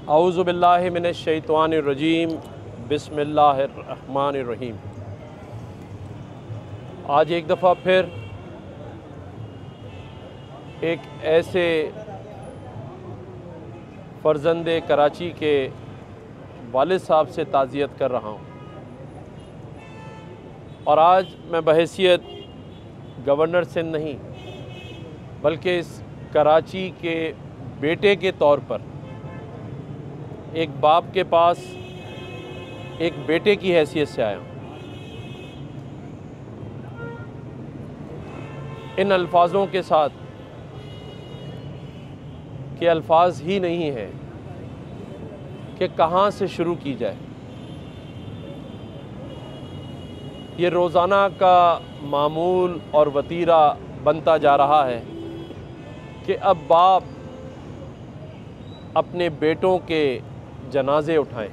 औज़ु बिल्लाहि मिनश्शैतानिर्रजीम बिस्मिल्लाहिर्रहमानिर्रहीम। आज एक दफ़ा फिर एक ऐसे फ़र्ज़ंदे कराची के वालिद साहब से ताज़ियत कर रहा हूँ और आज मैं बहैसियत गवर्नर सिंध नहीं बल्कि इस कराची के बेटे के तौर पर एक बाप के पास एक बेटे की हैसियत से आया हूँ। इन अल्फाजों के साथ कि अल्फाज ही नहीं है कि कहाँ से शुरू की जाए। ये रोज़ाना का मामूल और वतीरा बनता जा रहा है कि अब बाप अपने बेटों के जनाजे उठाएं।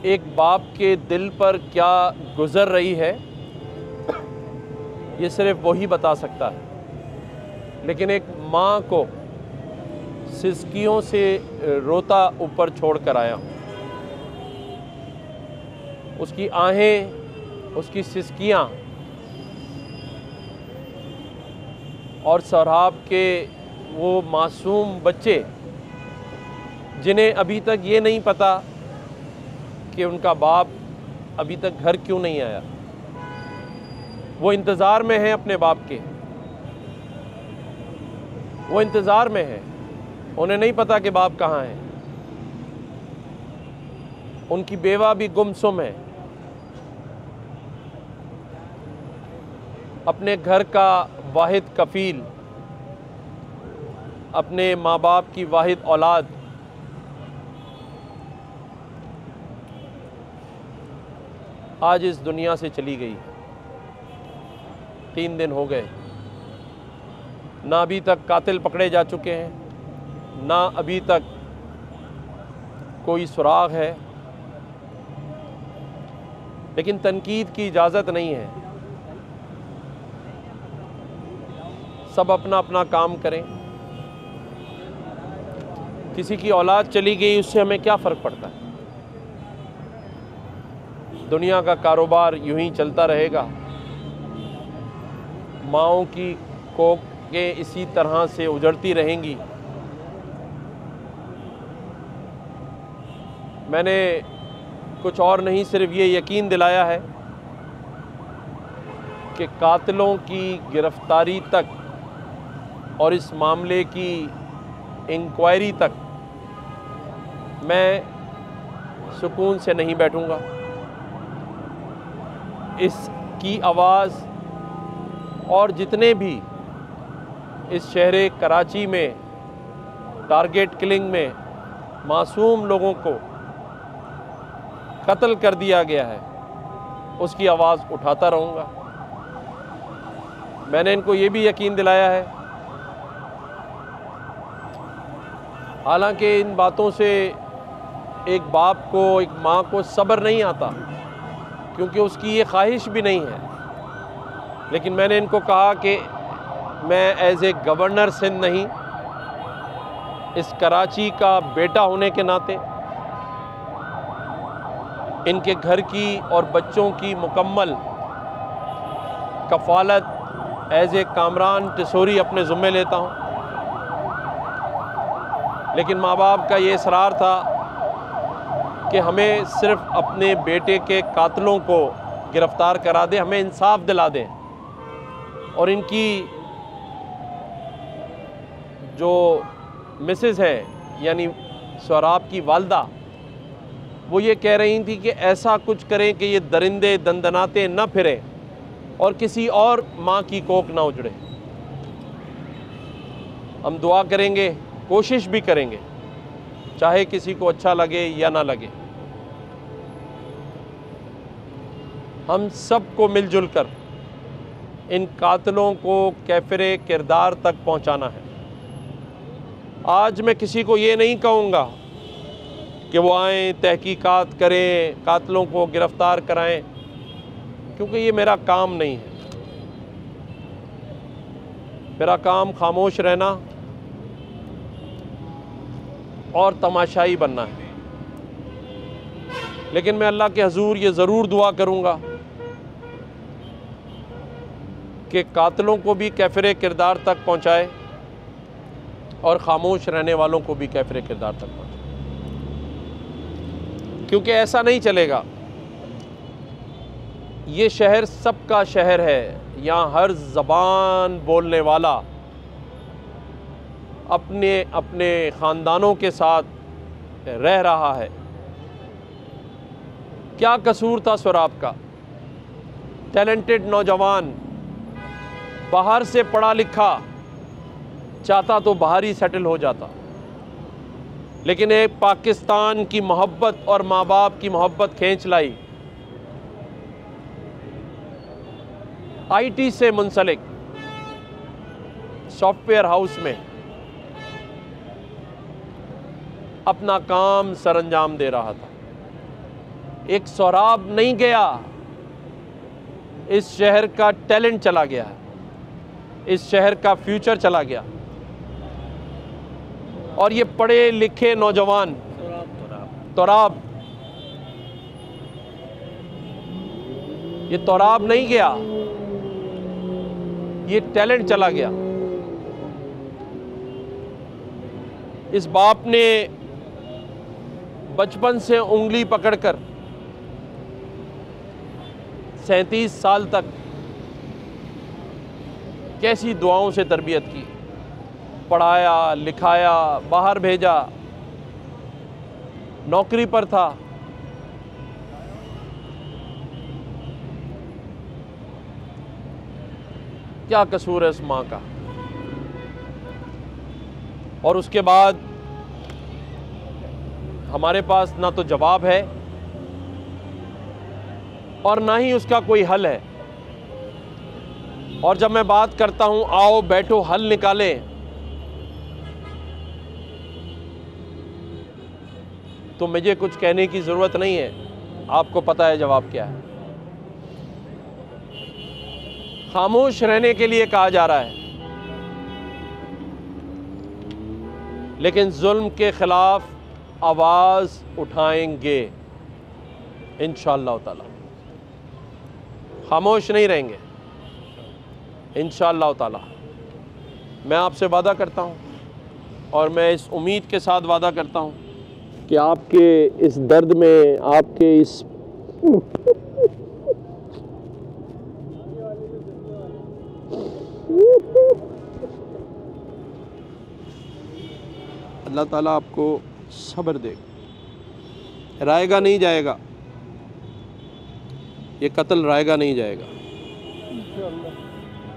एक बाप के दिल पर क्या गुज़र रही है ये सिर्फ वही बता सकता है, लेकिन एक माँ को सिसकियों से रोता ऊपर छोड़ कर आया हूँ। उसकी आहें, उसकी सिसकियाँ और सराब के वो मासूम बच्चे जिन्हें अभी तक ये नहीं पता कि उनका बाप अभी तक घर क्यों नहीं आया, वो इंतज़ार में हैं अपने बाप के, वो इंतज़ार में हैं, उन्हें नहीं पता कि बाप कहाँ है। उनकी बेवा भी गुमसुम है, अपने घर का वाहिद कफ़ील, अपने माँ बाप की वाहिद औलाद आज इस दुनिया से चली गई। 3 दिन हो गए, ना अभी तक कातिल पकड़े जा चुके हैं, ना अभी तक कोई सुराग है, लेकिन तनकीद की इजाज़त नहीं है। सब अपना अपना काम करें। किसी की औलाद चली गई उससे हमें क्या फ़र्क पड़ता है। दुनिया का कारोबार यूं ही चलता रहेगा। माँओं की कोखें इसी तरह से उजड़ती रहेंगी। मैंने कुछ और नहीं, सिर्फ ये यकीन दिलाया है कि कातिलों की गिरफ्तारी तक और इस मामले की इंक्वायरी तक मैं सुकून से नहीं बैठूंगा। इसकी आवाज़ और जितने भी इस शहर कराची में टारगेट किलिंग में मासूम लोगों को कत्ल कर दिया गया है उसकी आवाज़ उठाता रहूँगा। मैंने इनको ये भी यकीन दिलाया है, हालांकि इन बातों से एक बाप को, एक माँ को सब्र नहीं आता क्योंकि उसकी ये ख्वाहिश भी नहीं है, लेकिन मैंने इनको कहा कि मैं एज़ ए गवर्नर सिंध नहीं, इस कराची का बेटा होने के नाते इनके घर की और बच्चों की मुकम्मल कफ़ालत एज़ ए कामरान टिसोरी अपने ज़िम्मे लेता हूँ। लेकिन माँ बाप का ये इसरार था कि हमें सिर्फ अपने बेटे के कातिलों को गिरफ़्तार करा दें, हमें इंसाफ दिला दें। और इनकी जो मिसेज़ है यानी सराब की वालदा, वो ये कह रही थी कि ऐसा कुछ करें कि ये दरिंदे दंदनाते न फिरें और किसी और माँ की कोख ना उजड़े। हम दुआ करेंगे, कोशिश भी करेंगे, चाहे किसी को अच्छा लगे या ना लगे। हम सबको मिलजुल कर इन कातिलों को कैफ़िरे किरदार तक पहुंचाना है। आज मैं किसी को ये नहीं कहूँगा कि वो आएँ, तहकीकात करें, कातिलों को गिरफ़्तार कराएं, क्योंकि ये मेरा काम नहीं है। मेरा काम खामोश रहना और तमाशाई बनना है। लेकिन मैं अल्लाह के हजूर ये ज़रूर दुआ करूँगा कि कातिलों को भी कैफिर किरदार तक पहुँचाए और ख़ामोश रहने वालों को भी कैफिर किरदार तक पहुँचाए, क्योंकि ऐसा नहीं चलेगा। ये शहर सबका शहर है, यहाँ हर ज़बान बोलने वाला अपने अपने ख़ानदानों के साथ रह रहा है। क्या कसूर था सोराब का? टैलेंटेड नौजवान, बाहर से पढ़ा लिखा, चाहता तो बाहर ही सेटल हो जाता, लेकिन एक पाकिस्तान की मोहब्बत और माँ बाप की मोहब्बत खींच लाई। आईटी से मुंसलिक सॉफ्टवेयर हाउस में अपना काम सरअंजाम दे रहा था। एक सोराब नहीं गया, इस शहर का टैलेंट चला गया, इस शहर का फ्यूचर चला गया। और ये पढ़े लिखे नौजवान तोराब, ये तोराब नहीं गया, ये टैलेंट चला गया। इस बाप ने बचपन से उंगली पकड़कर 37 साल तक कैसी दुआओं से तरबियत की, पढ़ाया लिखाया, बाहर भेजा, नौकरी पर था। क्या कसूर है उस माँ का? और उसके बाद हमारे पास ना तो जवाब है और ना ही उसका कोई हल है। और जब मैं बात करता हूं आओ बैठो हल निकालें, तो मुझे कुछ कहने की ज़रूरत नहीं है, आपको पता है जवाब क्या है। खामोश रहने के लिए कहा जा रहा है, लेकिन जुल्म के खिलाफ आवाज़ उठाएंगे इंशाअल्लाह ताला। खामोश नहीं रहेंगे इंशाअल्लाह ताला। मैं आपसे वादा करता हूँ और मैं इस उम्मीद के साथ वादा करता हूँ कि आपके इस दर्द में, आपके इस अल्लाह ताला आपको सब्र देगा। रायगा नहीं जाएगा, ये कत्ल रायगा नहीं जाएगा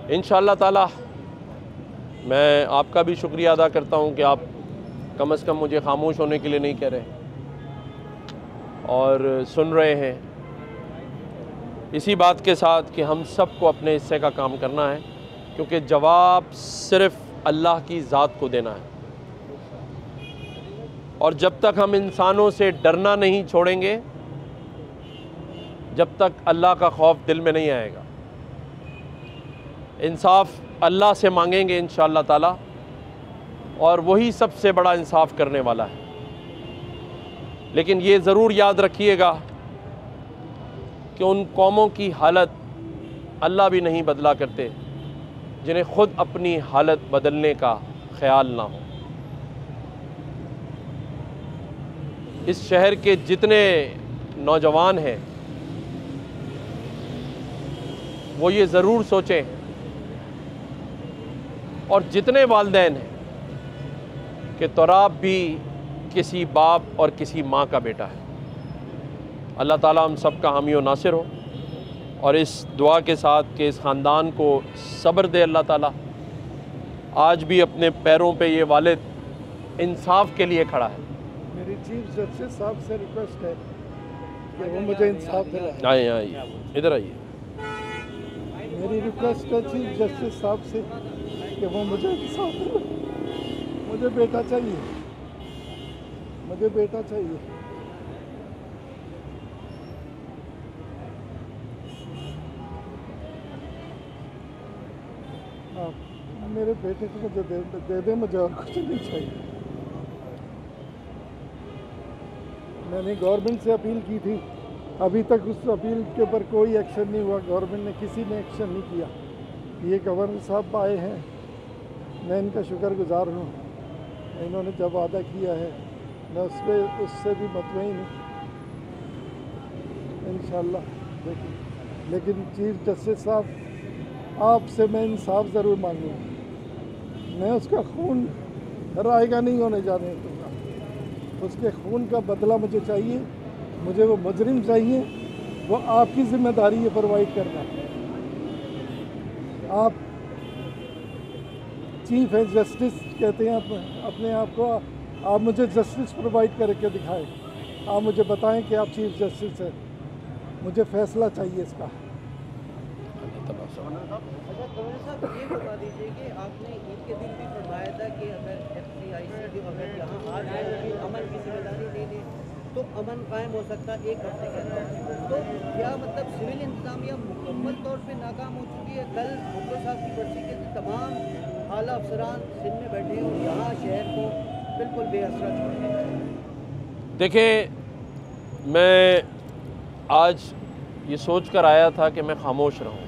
इंशाअल्लाह ताला। मैं आपका भी शुक्रिया अदा करता हूँ कि आप कम से कम मुझे खामोश होने के लिए नहीं कह रहे और सुन रहे हैं। इसी बात के साथ कि हम सबको अपने हिस्से का काम करना है, क्योंकि जवाब सिर्फ़ अल्लाह की ज़ात को देना है। और जब तक हम इंसानों से डरना नहीं छोड़ेंगे, जब तक अल्लाह का खौफ दिल में नहीं आएगा, इंसाफ अल्लाह से मांगेंगे इंशाअल्लाह ताला, और वही सबसे बड़ा इंसाफ करने वाला है। लेकिन ये ज़रूर याद रखिएगा कि उन कौमों की हालत अल्लाह भी नहीं बदला करते जिन्हें ख़ुद अपनी हालत बदलने का ख्याल ना हो। इस शहर के जितने नौजवान हैं वो ये ज़रूर सोचें, और जितने वालिदैन हैं, कि तोराब भी किसी बाप और किसी माँ का बेटा है। अल्लाह ताला हम सब का हामी और नासिर हो, और इस दुआ के साथ कि इस ख़ानदान को सब्र दे अल्लाह ताला। आज भी अपने पैरों पे ये वालिद इंसाफ के लिए खड़ा है। मेरी चीफ जस्टिस साहब से रिक्वेस्ट है कि वो मुझे इंसाफ दिलाएं। आइए इधर आइए। मेरी रिक्वेस्ट है चीफ जस्टिस साहब से कि वो मुझे इंसाफ दिलाएं। मुझे बेटा चाहिए, मुझे बेटा चाहिए। आप मेरे बेटे को मुझे दे दे, मुझे और कुछ नहीं चाहिए। मैंने गवर्नमेंट से अपील की थी, अभी तक उस अपील के ऊपर कोई एक्शन नहीं हुआ। गवर्नमेंट ने किसी ने एक्शन नहीं किया। ये गवर्नर साहब आए हैं, मैं इनका शुक्रगुजार हूँ। इन्होंने जब वादा किया है मैं उससे भी मुतमईन हूँ इंशाअल्लाह। लेकिन चीफ जस्टिस साहब, आपसे मैं इंसाफ ज़रूर मांगूँगा। मैं उसका खून रायगा नहीं होने जाने दूँगा। उसके खून का बदला मुझे चाहिए। मुझे वो मुजरिम चाहिए। वो आपकी जिम्मेदारी है प्रोवाइड करना। आप चीफ है जस्टिस कहते हैं अपने आप को। आप मुझे जस्टिस प्रोवाइड करके दिखाएं। आप मुझे बताएं कि आप चीफ जस्टिस हैं। मुझे फैसला चाहिए इसका। साहब ये बता दीजिए कि आपने ईद के दिन भी फरमाया था कि अगर FCIC जो अगर यहाँ आ जाए अमन की जिम्मेदारी ले ले तो अमन कायम हो सकता है 1 हफ्ते के अंदर। तो क्या मतलब सिविल इंतजामिया मुकम्मल तौर पे नाकाम हो चुकी है? कल भुट्टो साहब की बरसी के तमाम आला अफसरान सिंध में बैठे और यहाँ शहर को बिल्कुल बेअसरा छोड़ दिया। देखिए, मैं आज ये सोच कर आया था कि मैं खामोश रहूं,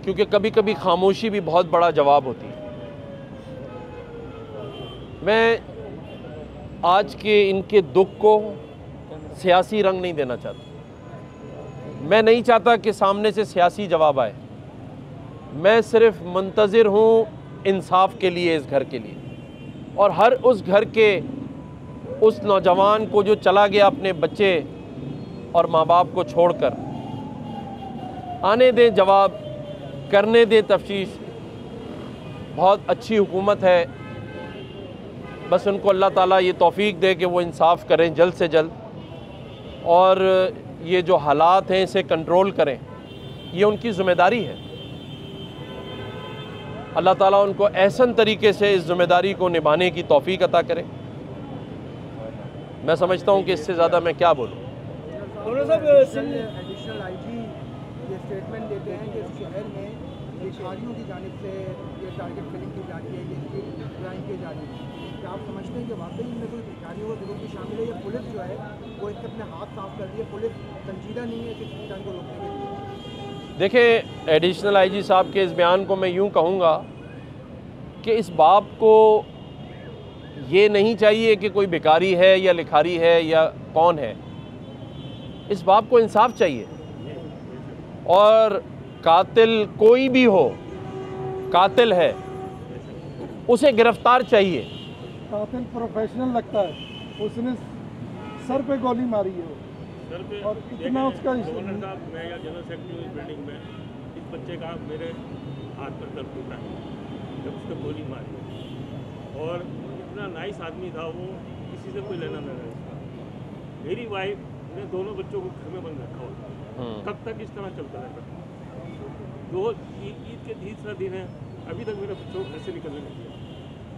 क्योंकि कभी कभी खामोशी भी बहुत बड़ा जवाब होती है। मैं आज के इनके दुख को सियासी रंग नहीं देना चाहता। मैं नहीं चाहता कि सामने से सियासी जवाब आए। मैं सिर्फ मुंतज़िर हूँ इंसाफ के लिए, इस घर के लिए, और हर उस घर के उस नौजवान को जो चला गया अपने बच्चे और माँ बाप को छोड़कर। आने दें जवाब, करने दें तफ्तीश। बहुत अच्छी हुकूमत है, बस उनको अल्लाह ताला ये तौफीक दे कि वो इंसाफ करें जल्द से जल्द, और ये जो हालात हैं इसे कंट्रोल करें। ये उनकी ज़िम्मेदारी है। अल्लाह ताला उनको एहसन तरीके से इस ज़िम्मेदारी को निभाने की तौफीक अता करे। मैं समझता हूँ कि इससे ज़्यादा मैं क्या बोलूँ। एडिशनल IG ये स्टेटमेंट देते हैं कि शहर में भिखारियों की जानिब से ये टारगेट किलिंग की जा रही है, ये क्राइम की जा रही है। क्या आप समझते हैं कि वाकई इनमें कोई भिखारियों का गिरोह भी शामिल है, या पुलिस जो है वो इसके अपने हाथ साफ कर रही है, पुलिस संजीदा नहीं है किसी क्राइम को रोकने के लिए? देखिए, एडिशनल IG साहब के इस बयान को मैं यूँ कहूँगा कि इस बाप को ये नहीं चाहिए कि कोई भिखारी है या लिखारी है या कौन है। इस बाप को इंसाफ चाहिए, और कातिल कोई भी हो, कातिल है, उसे गिरफ्तार चाहिए। कातिल प्रोफेशनल लगता है, उसने सर पे गोली मारी है सर पे, और इतना उसका गवर्नर साहब, मैं या जनरल सेक्रेटरी हूँ इस बिल्डिंग में, इस बच्चे का मेरे हाथ पर दर्द टूटा है जब उसको गोली मारी। और इतना नाइस आदमी था वो, किसी से कोई लेना देना इसका। मेरी वाइफ ने दोनों बच्चों को घर में बंद रखा हुआ। कब तक इस तरह चलता रहेगा? ईद के तीसरा दिन है, अभी तक मेरे बच्चों को घर से निकलने नहीं दिया।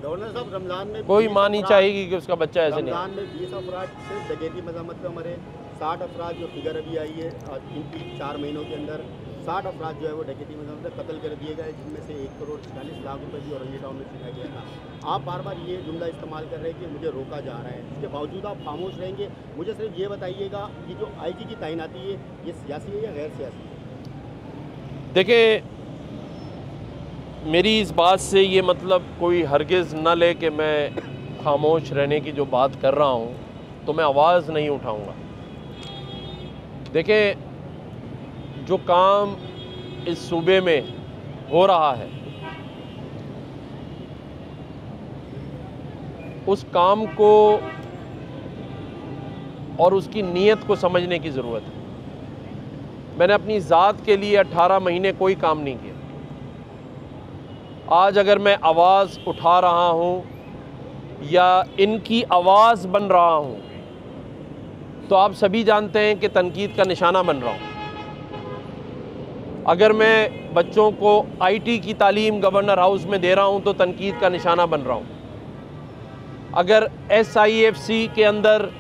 गवर्नर साहब, रमज़ान में कोई माँ नहीं चाहेगी कि उसका बच्चा ऐसे नहीं। रमज़ान में 20 अफराद सिर्फ डकैती मज़ामत पे मरे। 60 अफराद जो फिगर अभी आई है इनकी 4 महीनों के अंदर 60 अफराद जो है वो डकैती मज़ामत में कत्ल कर दिए गए, जिनमें से 1 करोड़ 40 लाख रुपए भी औरंगी टाउन में छीना गया था। आप बार बार ये जुमला इस्तेमाल कर रहे हैं कि मुझे रोका जा रहा है, इसके बावजूद आप खामोश रहेंगे। मुझे सिर्फ ये बताइएगा कि जो IG की तैनाती है ये सियासी है या गैर सियासी है? देखिए, मेरी इस बात से ये मतलब कोई हरगिज़ न ले कि मैं खामोश रहने की जो बात कर रहा हूँ तो मैं आवाज़ नहीं उठाऊँगा। देखिए, जो काम इस सूबे में हो रहा है उस काम को और उसकी नीयत को समझने की ज़रूरत है। मैंने अपनी ज़ात के लिए 18 महीने कोई काम नहीं किया। आज अगर मैं आवाज़ उठा रहा हूँ या इनकी आवाज़ बन रहा हूँ तो आप सभी जानते हैं कि तनकीद का निशाना बन रहा हूँ। अगर मैं बच्चों को IT की तालीम गवर्नर हाउस में दे रहा हूँ तो तनकीद का निशाना बन रहा हूँ। अगर SIFC के अंदर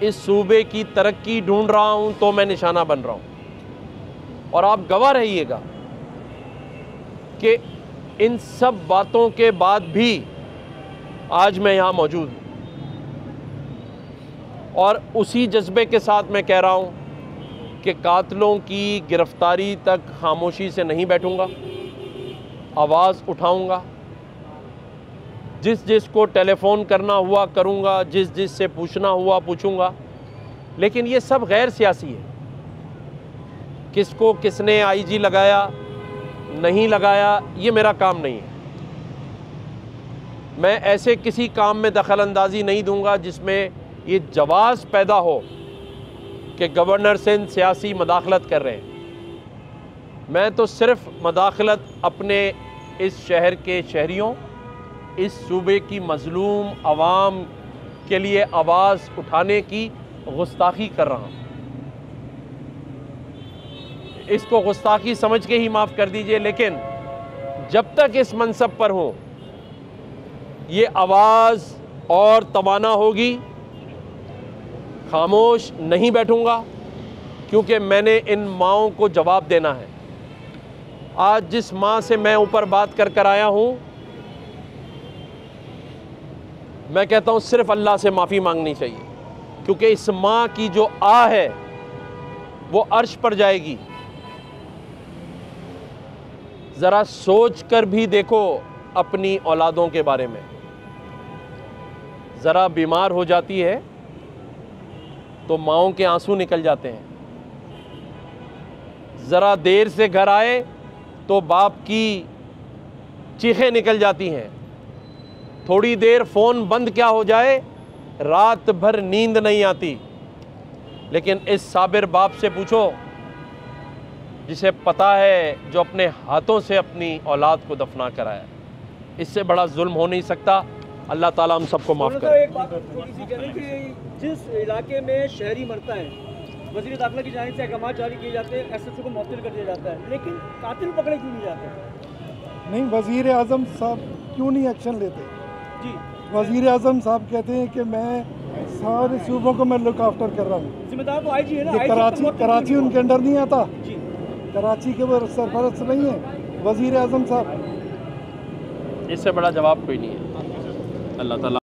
इस सूबे की तरक्की ढूंढ रहा हूँ तो मैं निशाना बन रहा हूँ। और आप गवाह रहिएगा कि इन सब बातों के बाद भी आज मैं यहाँ मौजूद हूँ। और उसी जज्बे के साथ मैं कह रहा हूँ कि कातिलों की गिरफ्तारी तक खामोशी से नहीं बैठूँगा, आवाज़ उठाऊँगा। जिस जिस को टेलीफ़ोन करना हुआ करूँगा, जिस जिस से पूछना हुआ पूछूँगा। लेकिन ये सब गैर सियासी है। किसको किसने आईजी लगाया नहीं लगाया, ये मेरा काम नहीं है। मैं ऐसे किसी काम में दखल अंदाज़ी नहीं दूँगा जिसमें ये जवाज़ पैदा हो कि गवर्नर सिंध सियासी मदाखलत कर रहे हैं। मैं तो सिर्फ़ मदाखलत अपने इस शहर के शहरियों, इस सूबे की मज़लूम आवाम के लिए आवाज़ उठाने की गुस्ताखी कर रहा हूँ। इसको गुस्ताखी समझ के ही माफ़ कर दीजिए, लेकिन जब तक इस मनसब पर हूँ ये आवाज़ और तवाना होगी। खामोश नहीं बैठूँगा, क्योंकि मैंने इन माँओं को जवाब देना है। आज जिस माँ से मैं ऊपर बात कर कर आया हूँ, मैं कहता हूँ सिर्फ अल्लाह से माफ़ी मांगनी चाहिए, क्योंकि इस माँ की जो आह है वो अर्श पर जाएगी। ज़रा सोच कर भी देखो अपनी औलादों के बारे में। ज़रा बीमार हो जाती है तो माँओं के आंसू निकल जाते हैं। ज़रा देर से घर आए तो बाप की चीखें निकल जाती हैं। थोड़ी देर फ़ोन बंद क्या हो जाए, रात भर नींद नहीं आती। लेकिन इस साबिर बाप से पूछो जिसे पता है, जो अपने हाथों से अपनी औलाद को दफना कराया। इससे बड़ा जुल्म हो नहीं सकता। अल्लाह ताला हम सबको माफ़ करे। एक बात थोड़ी सी कह रहे हैं कि जिस इलाके में शहरी मरता है, वज़ीर दाखिला की जानिब से अहकाम जारी किए जाते हैं, SHO को मुअत्तल कर दिया जाता है, लेकिन कातिल पकड़े क्यों नहीं जाते? नहीं, वज़ीर आज़म साहब क्यों नहीं एक्शन लेते? जी, वज़ीर आज़म साहब कहते हैं कि मैं सारे सूबों को मैं लुक आफ्टर कर रहा हूँ। जिम्मेदार तो IG है ना। ये कराची उनके अंडर नहीं आता। जी, कराची के वो सरपरस्त नहीं है वज़ीर आज़म साहब। इससे बड़ा जवाब कोई नहीं है। अल्लाह ताला